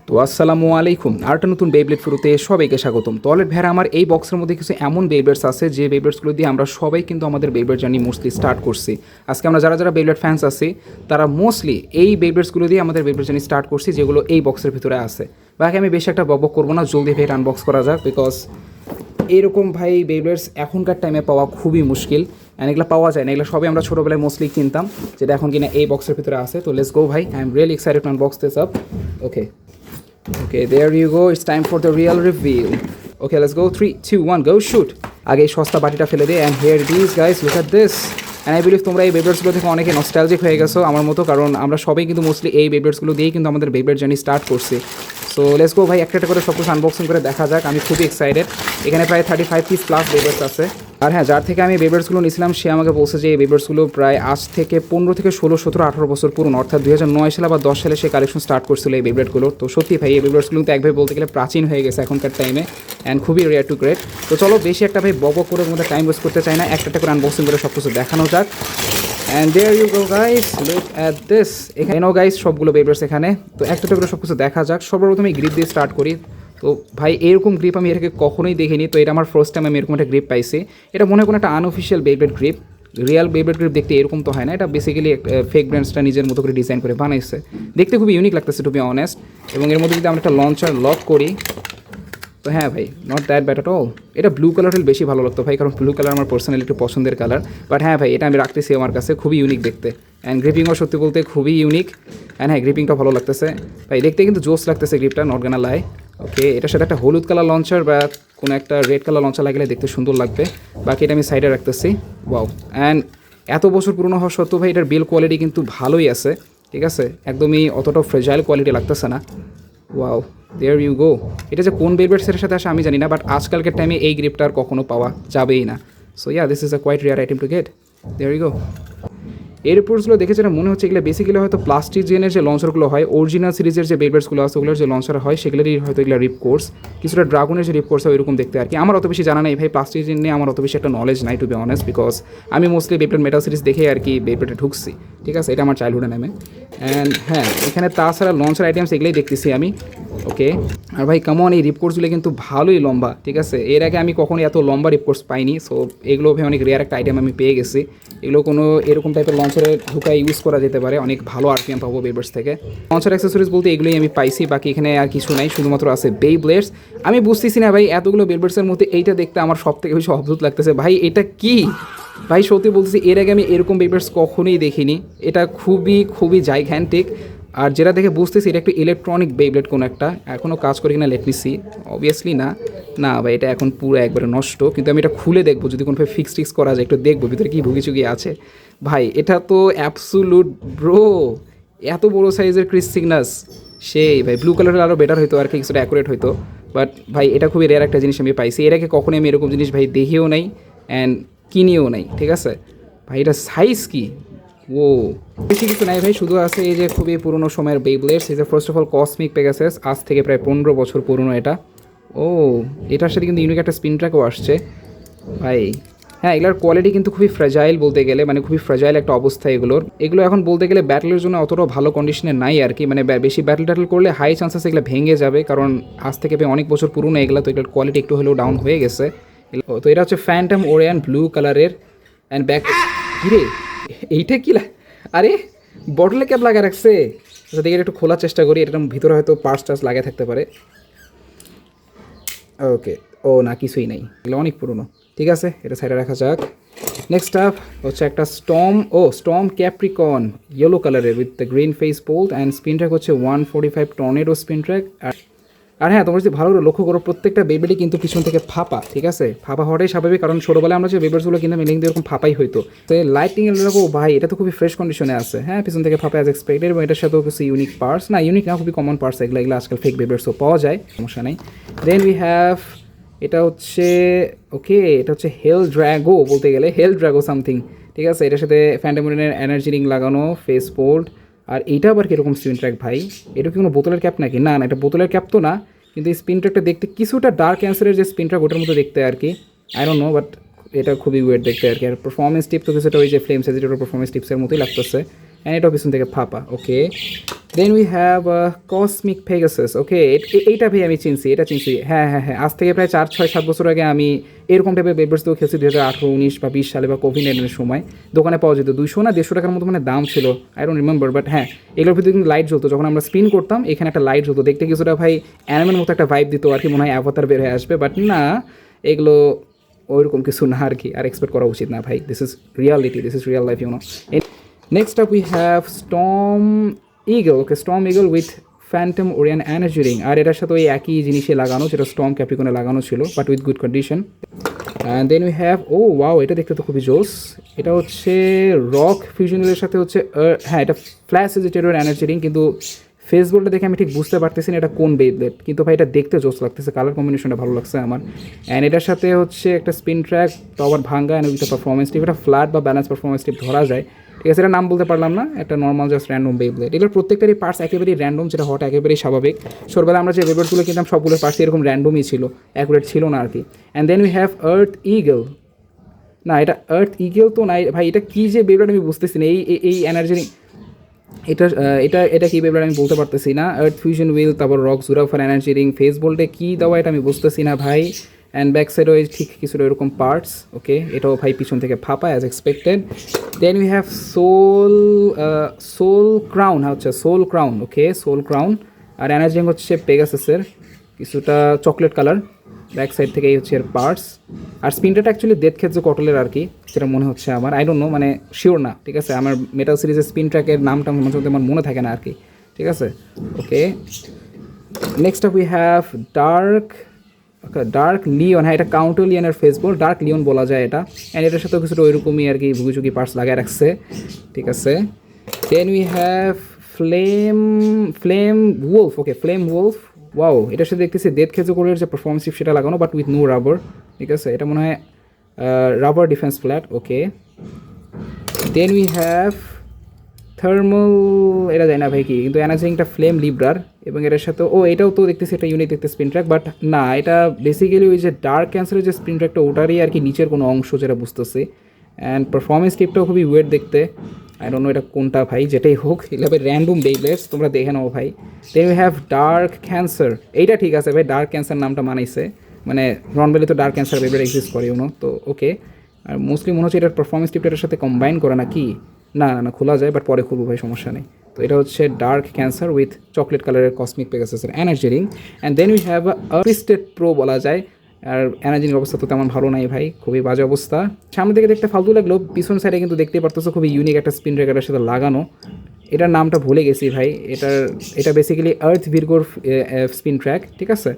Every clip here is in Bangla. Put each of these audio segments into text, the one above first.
তো আসসালামু আলাইকুম, আরেকটা নতুন বেইব্লেড শুরুতে সবাইকে স্বাগতম। তো অলরেডি ভাইরা আমার এই বক্সের মধ্যে কিছু এমন বেইব্লেডস আছে যে বেইব্লেডসগুলো দিয়ে আমরা সবাই কিন্তু আমাদের বেইব্লেড জার্নি মোস্টলি স্টার্ট করছি। আজকে আমরা যারা যারা বেইব্লেড ফ্যান্স আছি তারা মোস্টলি এই বেইব্লেডসগুলো দিয়ে আমাদের বেইব্লেড জার্নি স্টার্ট করছি, যেগুলো এই বক্সের ভিতরে আছে। বাকি আমি বেশি একটা বকবক করবো না, জলদি ভাই আনবক্স করা যাক, বিকজ এইরকম ভাই বেইব্লেডস এখনকার টাইমে পাওয়া খুবই মুশকিল। অ্যান্ড এগুলো পাওয়া যায় না, এগুলো সবই আমরা ছোটোবেলায় মোস্টলি কিনতাম, যেটা এখন কিনা এই বক্সের ভিতরে আছে। তো লেটস গো ভাই, I am really excited to unbox this up. Okay, there you go. It's time for the real reveal. Okay, let's go. 3, 2, 1, go shoot. আগে এই সস্তা বাটিটা ফেলে দে, and here it is guys, look at this. And I believe তোমরা এই বেইব্লেডসগুলো থেকে অনেকে নস্টালজিক হয়ে গেছো আমার মতো, কারণ আমরা সবাই কিন্তু মোস্টলি এই বেইব্লেডসগুলো দিয়েই কিন্তু আমাদের বেইব্লেড জার্নি স্টার্ট করছি। সো লেটস গো ভাই, একটা করে সব কিছু আনবক্সিং করে দেখা যাক। আমি খুবই এক্সাইটেড। এখানে প্রায় 35 পিস প্লাস বেইব্লেডস আছে। আর হ্যাঁ, যার থেকে আমি বেইব্লেডসগুলো নিয়েছিলাম সে আমাকে বলছে যে এই বেইব্লেডসগুলো প্রায় আজ থেকে 15 থেকে 16, 17, 18 বছর পুরনো, অর্থাৎ 2009 সালে বা 10 সালে সে কালেকশন স্টার্ট করছিল এই বেইব্লেডগুলোর। তো সত্যি ভাই এই বেইব্লেডসগুলো কিন্তু একভাবে বলতে গেলে প্রাচীন হয়ে গেছে এখনকার টাইমে, অ্যান্ড খুবই রেয়ার টু গ্রেট। তো চলো বেশি একটা ভাই বক করে মধ্যে টাইম ওয়েস্ট করতে চাই না, একটা করে আনবক্সিং করে সব কিছু দেখানো যাক। And there you go guys, look at this. এখানেও গাইস সবগুলো বেইব্লেডস এখানে। তো একটা করে সব কিছু দেখা যাক। সর্বপ্রথমে গ্রিপ দিয়ে স্টার্ট করি। তো ভাই এরকম গ্রিপ আমি এর আগে কখনোই দেখিনি, তো এটা আমার ফার্স্ট টাইম আমি এরকম একটা গ্রিপ পাইছি। এটা মনে হয় কোনো একটা আনঅফিসিয়াল বেইব্লেড গ্রিপ। রিয়াল বেইব্লেড গ্রিপ দেখতে এরকম তো হয় না, এটা বেসিক্যালি ফেক ব্র্যান্ডসটা নিজের মতো করে ডিজাইন করে বানাইছে। দেখতে খুবই ইউনিক লাগতেছে টু বি অনেস্ট। এবং এর মধ্যে যদি আমরা একটা লঞ্চার লক করি, তো হ্যাঁ ভাই, not that bad at all. এটা ব্লু কালার হলে বেশি ভালো লাগতো ভাই, কারণ ব্লু কালার আমার পার্সোনালি একটু পছন্দের কালার। বাট হ্যাঁ ভাই, এটা আমি রাখতেছি আমার কাছে, খুবই ইউনিক দেখতে। অ্যান্ড গ্রিপিংও সত্যি বলতে খুবই ইউনিক। অ্যান্ড হ্যাঁ, গ্রিপিংটা ভালো লাগতেছে ভাই, দেখতে কিন্তু জোস লাগতেছে গ্রিপটা, নট গানা লাই। ওকে, এটার সাথে একটা হলুদ কালার লঞ্চার বা কোনো একটা রেড কালার লঞ্চার লাগলে দেখতে সুন্দর লাগবে। বাকি এটা আমি সাইডে রাখতেছি। ওয়াও, অ্যান্ড এত বছর পুরনো হওয়া সত্ত্বেও ভাই এটার বিল কোয়ালিটি কিন্তু ভালোই আছে, ঠিক আছে, একদমই অতটাও ফ্রেজাইল কোয়ালিটি লাগতেছে না। Wow, there you go. এটা যে কোন বেইব্লেডসের সাথে আসে আমি জানি না, বাট আজকালকার টাইমে এই গ্রিপটা আর কখনো পাওয়া যাবেই না। So yeah, this is a quite rare item to get. There you go. এর রিপোর্টসগুলো দেখে যেটা মনে হচ্ছে এগুলো বেসিক্যালি হয়তো প্লাস্টিক জেনের যে লঞ্চারগুলো হয়, অরিজিনাল সিরিজের যে বেইব্লেডসগুলো আছে ওগুলোর যে লঞ্চার হয় সেগুলোরই হয়তো এগুলো রিপ কোর্স, কিছুটা ড্রাগনের যে রিপ কোর্স হয় ওইরকম দেখতে আর কি। আমার অত বেশি জানা নেই ভাই, প্লাস্টিক জেন নিয়ে আমার অত বেশি একটা নলেজ নাই টু বি অনেস্ট, বিকজ আমি মোস্টলি বেইব্লেড মেটাল সিরিজ দেখে আর কি বেইব্লেডে ঢুকছি, ঠিক আছে, এটা আমার চাইল্ডহুডে নেমে। অ্যান্ড হ্যাঁ, এখানে তাছাড়া লঞ্চার আইটেমস এগুলোই দেখতেছি আমি। ওকে, আর ভাই কেমন এই রিপোর্টসগুলো কিন্তু ভালোই লম্বা, ঠিক আছে, এর আগে আমি কখনো এত লম্বা রিপোর্টস পাইনি। সো এগুলো ভাই অনেক রেয়ার একটা আইটেম আমি পেয়ে গেছি। এগুলো কোনো এরকম টাইপের লঞ্চারে ঢুকায় ইউজ করা যেতে পারে, অনেক ভালো আরপিএম পাবো বেইব্লেডস থেকে। লঞ্চার অ্যাক্সেসরিজ বলতে এগুলোই আমি পাইছি, বাকি এখানে আর কিছু নাই, শুধুমাত্র আছে বেইব্লেডস। আমি বুঝতেছি না ভাই, এতগুলো বেইব্লেডসের মধ্যে এইটা দেখতে আমার সব থেকে বেশি অদ্ভুত লাগতেছে ভাই। এটা কি ভাই, সত্যি বলতেছি এর আগে আমি এরকম বেইব্লেডস কখনোই দেখিনি। এটা খুবই খুবই জাইগ্যান্টিক। আর যেটা দেখে বুঝতেছি এটা একটু ইলেকট্রনিক বেইব্লেড কোনো একটা, এখনও কাজ করে কিনা লেট মি সি। অবভিয়াসলি না, না ভাই, এটা এখন পুরো একবারে নষ্ট। কিন্তু আমি এটা খুলে দেখবো, যদি কোনোভাবে ফিক্স করা যায় একটু দেখবো ভিতরে কী ভুগিচুগি আছে। ভাই এটা তো অ্যাবসুলুট ব্রো, এত বড়ো সাইজের ক্রিস সিগনাস, সেই ভাই ব্লু কালারের আরও বেটার হইতো আর কি, কিছুটা অ্যাকুরেট হইতো। বাট ভাই এটা খুবই রেয়ার একটা জিনিস আমি পাইছি, এর আগে কখনোই আমি এরকম জিনিস ভাই দেখিও নাই অ্যান্ড কিনিও নাই, ঠিক আছে ভাই। এটা সাইজ কি, ও বেশি কিছু নাই ভাই, শুধু আছে এই যে খুবই পুরনো সময়ের বেইব্লেডস। এই যে first of all cosmic Pegasus, আজ থেকে প্রায় 15 বছর পুরনো এটা। ও, এটার সাথে কিন্তু ইউনিক একটা স্পিন ট্র্যাকও আসছে ভাই। হ্যাঁ, এগুলোর কোয়ালিটি কিন্তু খুবই ফ্র্যাজাইল বলতে গেলে, মানে খুবই ফ্র্যাজাইল একটা অবস্থা এগুলো এখন বলতে গেলে ব্যাটলের জন্য অতটাও ভালো কন্ডিশনে নাই আর কি, মানে বেশি ব্যাটল করলে হাই চান্সেস এগুলো ভেঙে যাবে, কারণ আজ থেকে অনেক বছর পুরনো এগুলো, তো এগুলোর কোয়ালিটি একটু হলেও ডাউন হয়ে গেছে। তো এটা হচ্ছে ফ্যান্টম ওরিয়ান ব্লু কালারের। অ্যান্ড ব্যাক কিরে এইটা কি, আরে বটলে ক্যাপ লাগা রাখছে। দেখে একটু খোলার চেষ্টা করি, এটার ভিতরে হয়তো পার্স টার্স লাগিয়ে থাকতে পারে। ওকে, ও না, কিছুই নেই, এগুলো অনেক পুরনো, ঠিক আছে, এটা সাইডে রাখা যাক। নেক্সট আপ হচ্ছে একটা স্টর্ম ক্যাপ্রিকন ইয়েলো কালারের with the green face pooled, and spin track হচ্ছে 145 টর্নেডো স্পিন ট্র্যাক। আর হ্যাঁ, তোমরা যদি ভালো করে লক্ষ্য করো প্রত্যেকটা বেইব্লেডই কিন্তু পিছন থেকে ফাঁপা, ঠিক আছে, ফাঁপা হওয়াটাই স্বাভাবিক, কারণ ছোটোবেলায় আমরা যে বেইব্লেডসগুলো কিন্তু মিলিং দিয়ে এরকম ফাঁপাই হইতো। তো এই লাইটিং এর লোক ভাই এটা তো খুবই ফ্রেশ কন্ডিশনে আছে। হ্যাঁ, পিছন থেকে ফাঁপা অ্যাজ এক্সপেক্টেড, এবং এটার সাথেও কিছু ইউনিক পার্টস, না ইউনিক না, খুবই কমন পার্টস এগুলো আজকাল ফেক বেইব্লেডসও পাওয়া যায়, সমস্যা নেই। দেন উই হ্যাভ এটা হচ্ছে, ওকে, এটা হচ্ছে হেল ড্র্যাগো বলতে গেলে, হেল ড্র্যাগো সামথিং, ঠিক আছে, এটার সাথে ফ্যান্টামোরিনের এনার্জি রিং লাগানো, ফেস পোল্ড। আর এইটা আবার কীরকম স্পিন ট্র্যাক ভাই, এটা কি কোনো বোতলের ক্যাপ নাকি? না না, এটা বোতলের ক্যাপ তো না, কিন্তু এই স্পিন ট্র্যাকটা দেখতে কিছুটা ডার্ক অ্যান্সারের যে স্পিন ট্র্যাক ওটার মতো দেখতে আর কি, আই ডোন্ট নো, বাট এটা খুবই ওয়েট দেখতে আর কি। আর পারফরমেন্স টিপ তো কিছুটা ওই যে ফ্লেম সেজিটের পারফরমেন্স টিপসের মতোই লাগতেছে। অ্যান্ড এটাও পিছন থেকে ফাঁপা। Okay, then we have cosmic Pegasus. Okay, এইটা ভাই আমি চিনছি, এটা চিনছি। হ্যাঁ হ্যাঁ হ্যাঁ, আজ থেকে প্রায় 4-6-7 বছর আগে আমি এরকম টাইপের বেবলস তো খেলছি 2018-19 বা 20 সালে বা কোভিড-19 সময় দোকানে পাওয়া যেত 200 না 150 টাকার মতো মানে দাম ছিল, আই ডোন্ট রিমেম্বার। বাট হ্যাঁ, এগুলোর ভিতরে কিন্তু লাইট জ্বলতো, যখন আমরা স্পিন করতাম এখানে একটা লাইট জ্বলতো, দেখতে কিছুটা ভাই অ্যানিমের মতো একটা ভাইব দিত আর কি, মনে হয় অ্যাভাতার বের হয়ে আসবে। বাট না, এগুলো ওইরকম কিছু না আর কি, আর এক্সপেক্ট করা উচিত না ভাই। This is reality, this is real life, you know. Next up we have storm eagle. Okay, storm eagle with phantom Orion energy ring, আর এটার সাথে ওই একই জিনিসে লাগানো যেটা স্টর্ম ক্যাপ্রিকনে লাগানো ছিল, but with good condition. And then we have, oh wow, এটা দেখতে তো খুবই জোস। এটা হচ্ছে রক ফিউশনের সাথে হচ্ছে হ্যাঁ, এটা ফ্ল্যাশ এজিটেটর এনার্জি রিং, কিন্তু ফেস বোল্টটা দেখে আমি ঠিক বুঝতে পারতেছি না এটা কোন বেবলেট, কিন্তু ভাই এটা দেখতে জোস লাগতেছে, কালার কম্বিনেশনটা ভালো লাগছে আমার। অ্যান্ড এটার সাথে হচ্ছে একটা স্পিন ট্র্যাক, তো আবার ভাঙ্গা অ্যান্ড উইথ পারফরমেন্স টিপ, এটা ফ্ল্যাট বা ব্যালেন্স পারফরমেন্স টিপ ধরা যায়, ঠিক আছে। এটা নাম বলতে পারলাম না, একটা নর্মাল জাস্ট র্যান্ডম বেবলেট। এগুলোর প্রত্যেকটারই পার্টস একেবারেই র্যান্ডম, যেটা হওয়াটা একেবারেই স্বাভাবিক। ছোটবেলা আমরা যে বেবলেটগুলো কিনতাম সবগুলোর পার্টস এরকম র্যান্ডমই ছিল, অ্যাকুরেট ছিল না আর কি। And then we have earth eagle. না, এটা আর্থ ইগল তো নাই ভাই, এটা কী যে বেবলেট আমি বুঝতেছি না। এই এনার্জি এটা এটা এটা কী বেবলেট আমি বলতে পারতেছি না। আর্থ ফিউশন হুইল, তারপর রক জুরাফার এনার্জি রিং, ফেস বোল্টে কী দেওয়া এটা আমি বুঝতেছি না ভাই। অ্যান্ড ব্যাক সাইডও ঠিক কিছুটা এরকম পার্টস। ওকে, এটাও ভাই পিছন থেকে ফাঁপা as expected. Then we have sol crown, হচ্ছে sol crown. Okay, sol crown, আর এনার্জি রিং হচ্ছে পেগাসাসের, কিছুটা চকলেট কালার, ব্যাক সাইড থেকে এই হচ্ছে এর পার্টস। আর স্পিনটা অ্যাকচুয়ালি ডেথ খেলছে কটলের আর কি, যেটা মনে হচ্ছে আমার, আই ডোন্ট নো, মানে শিওর না, ঠিক আছে। আমার মেটাল সিরিজের স্পিন ট্র্যাকের নামটা আমার মনে থাকে না আর কি, ঠিক আছে। Okay, next up we have dark Leone. হ্যাঁ, এটা কাউন্টার লিওনের ফেসবল, ডার্ক লিওন বলা যায় এটা। অ্যান্ড এটার সাথেও কিছুটা ওইরকমই আর কি ভুগিচুকি পার্টস লাগায় রাখছে, ঠিক আছে। Then we have flame wolf. Okay, flame wolf, wow, এটার সাথে দেখতেছি ডেথ খেজুকলের যে পারফরমেন্স সেটা লাগানো, বাট উইথ নো রাবার, ঠিক আছে। এটা মনে হয় rubber defence flat. Okay, then we have thermal, এটা যায় না ভাই কি, কিন্তু এনার্জিংটা ফ্লেম লিব্রার, এবং এটার সাথে এটাও তো দেখতেছি একটা ইউনিক দেখতে স্পিন ট্র্যাক, বাট না, এটা বেসিক্যালি ওই যে ডার্ক ক্যান্সারের যে স্পিন ট্র্যাকটা ওটারই আর কি নিচের কোনো অংশ, যেটা বুঝতেছি। অ্যান্ড পারফরমেন্স টিপটাও খুবই ওয়েট দেখতে, আই ডোন্ট নো এটা কোনটা ভাই, যেটাই হোক এগুলো র্যান্ডম বেবলেটস, তোমরা দেখে নাও ভাই। Then we have dark cancer, এইটা ঠিক আছে ভাই, ডার্ক ক্যান্সার নামটা মানাইছে, মানে নর্মালি তো ডার্ক ক্যান্সার বেবলেট এক্সিস্ট করে, ইউনো তো। ওকে, আর মোস্টলি মনে হচ্ছে এটার পারফরমেন্স টিপটার সাথে কম্বাইন করে না কি, না না না, খোলা যায়, বাট পরে খুলবো ভাই, সমস্যা নেই। তো এটা হচ্ছে ডার্ক ক্যান্সার উইথ চকলেট কালারের কসমিক পেগাসাসের energy ring. And then we have a twisted pro বলা যায়, আর এনার্জির অবস্থা তো তেমন ভালো নাই ভাই, খুবই বাজে অবস্থা। সামনে থেকে দেখতে ফালতু লাগলো, পিছন সাইডে কিন্তু দেখতে পারতেছো খুবই ইউনিক একটা স্পিন রেকারের সাথে লাগানো। এটার নামটা ভুলে গেছি ভাই, এটা বেসিক্যালি আর্থ ভিরগোর স্পিন ট্র্যাক, ঠিক আছে।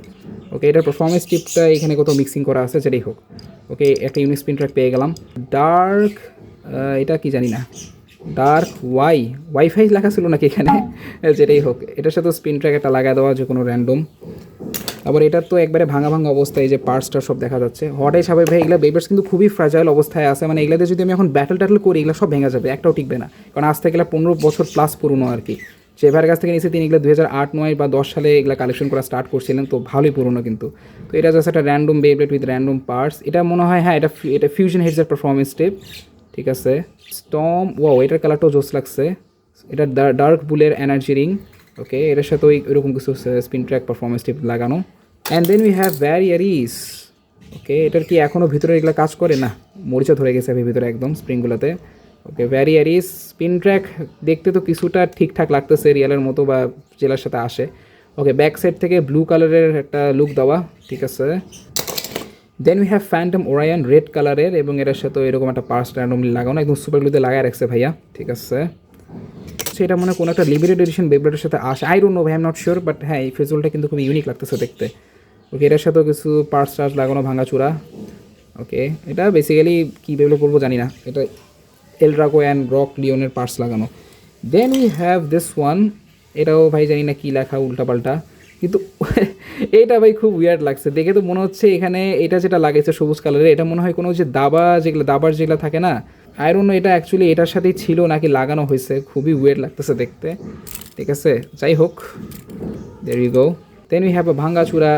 ওকে, এটার পারফরমেন্স টিপটা এখানে কোথাও মিক্সিং করা আছে, যেটাই হোক। ওকে, একটা ইউনিক স্পিন ট্র্যাক পেয়ে গেলাম। ডার্ক, এটা কি জানি না, ডার্ক ওয়াইফাই লেখা ছিল নাকি এখানে, যেটাই হোক, এটার সাথে স্পিন ট্র্যাক একটা লাগাই দেওয়া, যে কোনো র্যান্ডম। আবার এটার তো একবারে ভাঙা অবস্থায়, যে পার্টসটা সব দেখা যাচ্ছে, হঠাৎ স্বাভাবিক ভাই। এগুলো বেবলেটস কিন্তু খুবই ফ্র্যাজাইল অবস্থায় আছে, মানে এগুলোতে যদি আমি এখন ব্যাটল করি, এগুলো সব ভেঙে যাবে, একটাও টিকবে না, কারণ আজ থেকে এগুলো 15 বছর প্লাস পুরনো আর কি। যে ভাইয়ের কাছ থেকে নিয়েছে তিনি এগুলো 2008, 9 বা 10 সালে এগুলো কালেকশন করা স্টার্ট করছিলেন, তো ভালোই পুরনো কিন্তু। তো এটা জাস্ট একটা র্যান্ডম বেবলেট উইথ র্যান্ডম পার্টস। এটা মনে হয়, হ্যাঁ, এটা ফিউশন হেডসের পারফরমেন্স টিপ, ঠিক আছে। স্টর্ম, ওয়াও, এটার কালারটাও জোস লাগছে। এটা ডার্ক বুলের এনার্জি রিং। ওকে, এটার সাথে ওইরকম কিছু স্পিন ট্র্যাক পারফরমেন্স টিপ লাগানো। And then we have Variares. Okay, এটার কি এখনও ভিতরে এগুলো কাজ করে না, মরিচা ধরে গেছে ভিতরে একদম স্প্রিংগুলোতে। ওকে, ভ্যারিয়ারিস স্পিন ট্র্যাক দেখতে তো কিছুটা ঠিকঠাক লাগতেছে, রিয়ালের মতো বা জেলার সাথে আসে। ওকে, ব্যাক সাইড থেকে ব্লু কালারের একটা লুক দেওয়া, ঠিক আছে। Then we have phantom orion red কালারের, এবং এটার সাথে এরকম একটা পার্স র্যান্ডমলি লাগানো, একদম সুপার গ্লুতে লাগায় রাখছে ভাইয়া, ঠিক আছে। সেটা মনে কোনো একটা লিমিটেড এডিশন বেবলেটের সাথে আসে, আই ডোন্ট নো ভাই, I am not sure, but হ্যাঁ, এই ফেজুলটা কিন্তু খুব ইউনিক লাগতেছে দেখতে। ওকে, এটার সাথেও কিছু পার্টস লাগানো, ভাঙাচুরা। ওকে, এটা বেসিক্যালি কী বেবলেট বলবো জানি না, এটা এলড্রাগো অ্যান্ড রক লিওনের পার্টস লাগানো। Then we have this one, এটাও ভাই জানি না কী লেখা, উল্টাপাল্টা, কিন্তু এটা ভাই খুব উইয়ার্ড লাগছে দেখে। তো মনে হচ্ছে এখানে এটা যেটা লাগেছে সবুজ কালারের, এটা মনে হয় কোনো যে দাবার যেগুলো থাকে না, আই ডোন্ট নো এটা অ্যাকচুয়ালি এটার সাথেই ছিল নাকি লাগানো হয়েছে, খুবই উইয়ার্ড লাগতেছে দেখতে, ঠিক আছে। যাই হোক, there you go. Then we have a ভাঙ্গাচুরা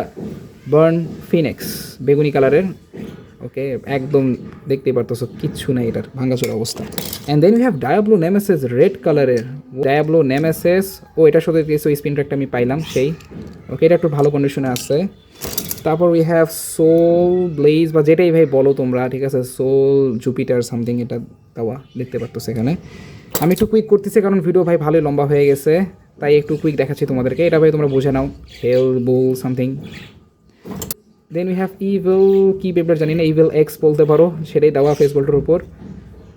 বার্ন ফিনিক্স, বেগুনি কালারের। ওকে, একদম দেখতেই পারতেছো কিচ্ছু নেই এটার, ভাঙাচোরা অবস্থা। And then you have Diablo Nemesis red কালারের, ডায়াবলো নেমেসিস। ও এটার সাথে দিয়েছে ওই স্পিন ট্র্যাকটা আমি পাইলাম সেই। ওকে, এটা একটু ভালো কন্ডিশনে আছে। তারপর উই হ্যাভ সোল ব্লেজ বা যেটাই ভাই বলো তোমরা, ঠিক আছে, সোল জুপিটার সামথিং এটা দেওয়া দেখতে পারতো সেখানে। আমি একটু কুইক করতেছি কারণ ভিডিও ভাই ভালোই লম্বা হয়ে গেছে, তাই একটু কুইক দেখাচ্ছি তোমাদেরকে। এটা ভাই তোমরা বুঝে নাও, hell bull something. Then we have evil, কী বেবলার জানি না, ইভিল এক্স বলতে পারো, সেটাই দেওয়া ফেস বোল্টের উপর।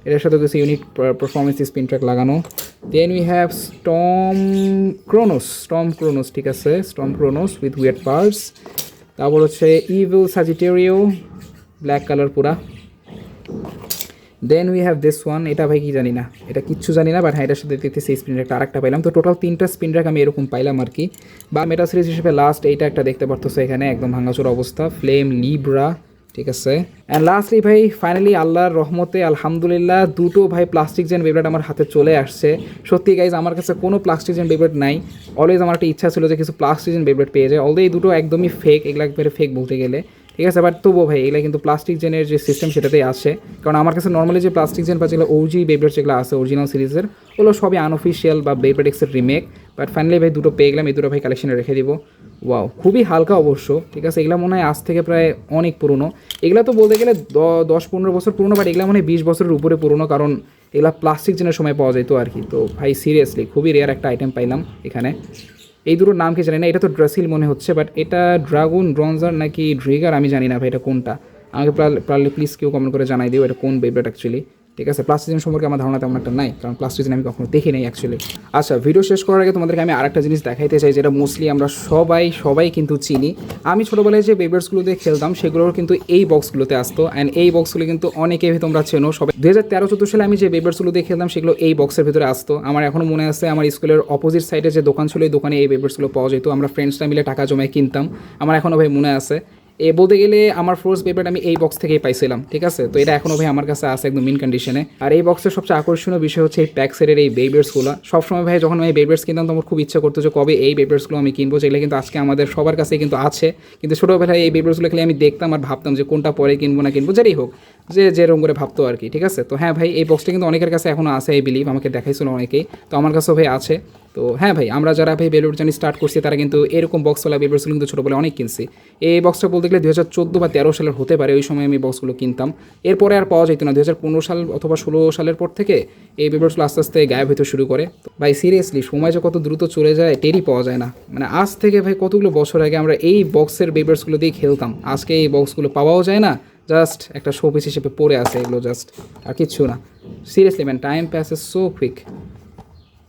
এটার সাথে কিছু ইউনিক পারফরমেন্স স্পিন ট্র্যাক লাগানো। Then we have storm kronos, ঠিক আছে, storm kronos with weird parts. তারপর হচ্ছে ইভিল সাজিটেরিও, ব্ল্যাক কালার পুরা। Then we have this one, এটা ভাই কি জানি না, এটা কিচ্ছু জানি না, বাট হ্যাঁ এটার সাথে দেখতে সেই স্পিন ট্র্যাকটা আরেকটা পাইলাম। তো টোটাল 3টা স্পিন ট্র্যাক আমি এরকম পাইলাম আর কি। বা মেটা সিরিজ হিসেবে লাস্ট এইটা একটা দেখতে পারতেছে এখানে, একদম ভাঙাচোর অবস্থা, ফ্লেম লিব্রা, ঠিক আছে। অ্যান্ড লাস্টলি ভাই ফাইনালি আল্লাহর রহমতে আলহামদুলিল্লাহ দুটো ভাই প্লাস্টিক জেন বেবলেট আমার হাতে চলে আসছে। সত্যি গাইজ আমার কাছে কোনো প্লাস্টিক জেন বেবলেট নাই, অলওয়েজ আমার একটা ইচ্ছা ছিল যে কিছু প্লাস্টিক জেন বেবলেট পেয়ে যায়। অলরেডি এই দুটো একদমই ফেক, এগুলো একবারে ফেক বলতে গেলে, ঠিক আছে। বাট তবুও ভাই এগুলো কিন্তু প্লাস্টিক জেনের যে সিস্টেম সেটাতেই আসে, কারণ আমার কাছে নর্মালি যে প্লাস্টিক জেন বা যেগুলো ওজি বেবলেট যেগুলো আছে অরিজিনাল সিরিজের, ওগুলো সবই আনঅফিসিয়াল বা বেবলেটেক্সের রিমেক। বাট ফাইনালি ভাই দুটো পেয়ে গেলাম, এই দুটো ভাই কালেকশনে রেখে দিব। ওয়াও, খুবই হালকা অবশ্য, ঠিক আছে। এগুলো মনে হয় আজ থেকে প্রায় অনেক পুরনো, এগুলো তো বলতে গেলে 10-15 বছর পুরনো, বাট এগুলো মনে হয় 20 বছরের উপরে পুরনো, কারণ এগুলো প্লাস্টিক জেনের সময় পাওয়া যেত আর কি। তো ভাই সিরিয়াসলি খুবই রেয়ার একটা আইটেম পাইলাম এখানে। এই দুটোর নাম কি জানি না, এটা তো ড্রাসিল মনে হচ্ছে, বাট এটা ড্রাগন ব্রঞ্জার নাকি ড্রিগার আমি জানি না ভাই, এটা কোনটা আমাকে পারলে প্লিজ কেউ কমেন্ট করে জানাই দিও এটা কোন বেবলেট অ্যাকচুয়ালি, ঠিক আছে। প্লাস্টিক সম্পর্কে আমার ধারণা তেমন একটা নাই, কারণ প্লাস্টিক আমি কখনো দেখি নাই অ্যাকচুয়ালি। আচ্ছা, ভিডিও শেষ করার আগে তোমাদেরকে আমি আরেকটা জিনিস দেখাইতে চাই, যেটা মোস্টলি আমরা সবাই কিন্তু চিনি। আমি ছোটোবেলায় যে বেবলেটসগুলো দিয়ে খেলতাম সেগুলোর কিন্তু এই বক্সগুলোতে আসতো, অ্যান্ড এই বক্সগুলো কিন্তু অনেকেই তোমরা চেনো সবাই। 2013-14 সালে আমি যে বেবলেটসগুলো দিয়ে খেলতাম সেগুলো এই বক্সের ভিতরে আসতো। আমার এখনও মনে আছে, আমার স্কুলের অপোজিট সাইডে যে দোকান ছিল, এই দোকানে এই বেবলেটসগুলো পাওয়া যেত, আমরা ফ্রেন্ডসরা মিলে টাকা জমায় কিনতাম। আমার এখনও ভাই মনে আছে, বলতে গেলে আমার ফার্স্ট বেবলেট আমি এই বক্স থেকেই পাইছিলাম, ঠিক আছে। তো এটা এখনও ভাই আমার কাছে আছে একদম মিন কন্ডিশনে। আর এই বক্সের সবচেয়ে আকর্ষণীয় বিষয় হচ্ছে এই প্যাকসেটের এই বেবলেটসগুলো। সবসময় ভাই যখন আমি বেবলেটস কিনতাম তখন খুব ইচ্ছা করতো যে কবে এই বেবলেটসগুলো আমি কিনবো, যেগুলো কিন্তু আজকে আমাদের সবার কাছে কিন্তু আছে। কিন্তু ছোটোবেলায় এই বেবলেটসগুলো খেলে আমি দেখতাম আর ভাবতাম যে কোনটা পরে কিনবো না কিনবো, যেটাই হোক, যে যেরকম করে ভাবতো আর কি, ঠিক আছে। তো হ্যাঁ ভাই এই বক্সটা কিন্তু অনেকের কাছে এখনও আছে, এই বিলিভ, আমাকে দেখাইছিল অনেকেই, তো আমার কাছেও ভাই আছে। তো হ্যাঁ ভাই, আমরা যারা ভাই বেবলেট জানি স্টার্ট করছি তারা কিন্তু এরকম বক্সওয়ালা বেবলেটসগুলো কিন্তু ছোটোবেলায় অনেক কিনছি। এই বক্সটা বলতে গেলে 2014 বা 13 সালের হতে পারে, ওই সময় আমি বক্সগুলো কিনতাম। এরপরে আর পাওয়া যেত না, 2015 সাল অথবা 16 সালের পর থেকে এই বেবলেটসগুলো আস্তে আস্তে গায়েব হতে শুরু করে। ভাই সিরিয়াসলি সময় যে কত দ্রুত চলে যায় টেরই পাওয়া যায় না। মানে আজ থেকে ভাই কতগুলো বছর আগে আমরা এই বক্সের বেবলেটসগুলো দিয়ে খেলতাম, আজকে এই বক্সগুলো পাওয়াও যায় না, জাস্ট একটা শোপিস হিসেবে পড়ে আছে এগুলো, জাস্ট আর কিচ্ছু না। Seriously man, time passes so quick.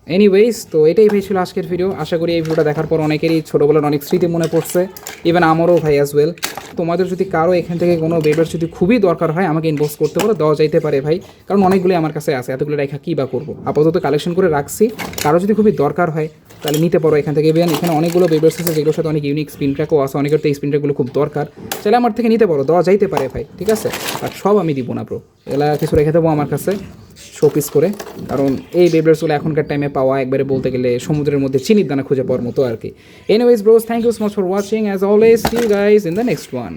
Anyways, তো এটাই ভাই ছিল আজকের ভিডিও। আশা করি এই ভিডিওটা দেখার পর অনেকেরই ছোটোবেলার অনেক স্মৃতি মনে পড়ছে, ইভেন আমারও ভাই অ্যাজ ওয়েল। তোমাদের যদি কারো এখান থেকে কোনো বেবলেট যদি খুবই দরকার হয় আমাকে ইনবক্স করতে পারো, দেওয়া যাইতে পারে ভাই, কারণ অনেকগুলোই আমার কাছে আছে, এতগুলো রেখা কী বা করবো, আপাতত কালেকশন করে রাখছি। কারো যদি খুবই দরকার হয় তাহলে নিতে পারো এখান থেকে। ইভেন এখানে অনেকগুলো বেবলেটস আছে যেগুলোর সাথে অনেক ইউনিক স্পিন ট্র্যাকও আছে, অনেকের তো এই স্পিন ট্র্যাকগুলো খুব দরকার, চাইলে আমার থেকে নিতে পারো, দেওয়া যাইতে পারে ভাই, ঠিক আছে। আর সব আমি দিব না ব্রো, এগুলা কিছু রেখে দেবো আমার কাছে শোপিস করে, কারণ এই বেবলেটসগুলো এখনকার টাইমে পাওয়া একবারে বলতে গেলে সমুদ্রের মধ্যে চিনির দানা খুঁজে পাওয়ার মতো আর কি। Anyways bros, thank you so much for watching, as always, see you guys in the next one.